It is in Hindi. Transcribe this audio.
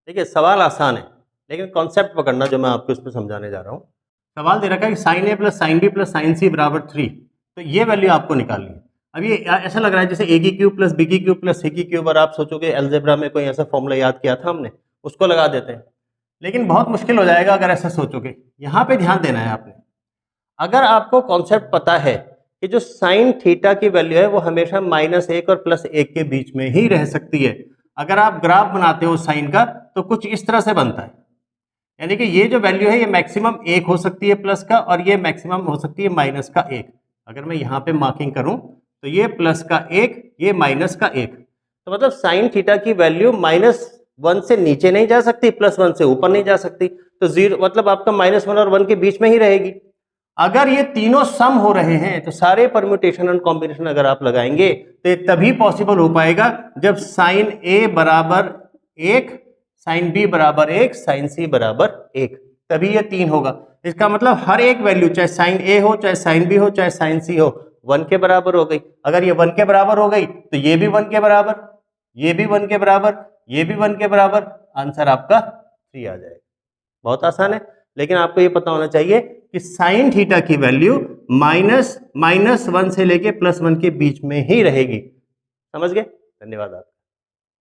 देखिए सवाल आसान है, लेकिन कॉन्सेप्ट पकड़ना जो मैं आपको इस पर समझाने जा रहा हूँ। सवाल दे रखा है कि sine A plus sine B plus sine C बराबर 3, तो ये वैल्यू आपको निकालनी है। अब ये ऐसा लग रहा है जैसे ए की क्यूब प्लस बी की क्यूब प्लस सी की क्यूब, और आप सोचोगे अलजेब्रा में कोई ऐसा फॉर्मूला याद किया था हमने, उसको लगा देते हैं, लेकिन बहुत मुश्किल हो जाएगा अगर ऐसा सोचोगे। यहाँ पे ध्यान देना है आपने, अगर आपको कॉन्सेप्ट पता है कि जो साइन थीटा की वैल्यू है वो हमेशा -1 और +1 के बीच में ही रह सकती है। अगर आप ग्राफ बनाते हो साइन का तो कुछ इस तरह से बनता है, यानी कि ये जो वैल्यू है ये मैक्सिमम 1 हो सकती है प्लस का, और ये मैक्सिमम हो सकती है -1। अगर मैं यहाँ पे मार्किंग करूं तो ये +1, ये -1, तो मतलब साइन थीटा की वैल्यू -1 से नीचे नहीं जा सकती, +1 से ऊपर नहीं जा सकती, तो 0 मतलब आपका -1 और 1 के बीच में ही रहेगी। अगर ये तीनों सम हो रहे हैं तो सारे परम्यूटेशन एंड कॉम्बिनेशन अगर आप लगाएंगे तो ये तभी पॉसिबल हो पाएगा जब साइन ए बराबर 1, साइन बी बराबर 1, साइन सी बराबर 1, तभी ये 3 होगा। इसका मतलब हर एक वैल्यू, चाहे साइन ए हो, चाहे साइन बी हो, चाहे साइन सी हो, 1 के बराबर हो गई। अगर ये 1 के बराबर हो गई तो ये भी 1 के बराबर, ये भी 1 के बराबर, ये भी 1 के बराबर, आंसर आपका 3 आ जाएगा। बहुत आसान है, लेकिन आपको ये पता होना चाहिए कि साइन थीटा की वैल्यू -1 से लेके +1 के बीच में ही रहेगी। समझ गए? धन्यवाद आपका।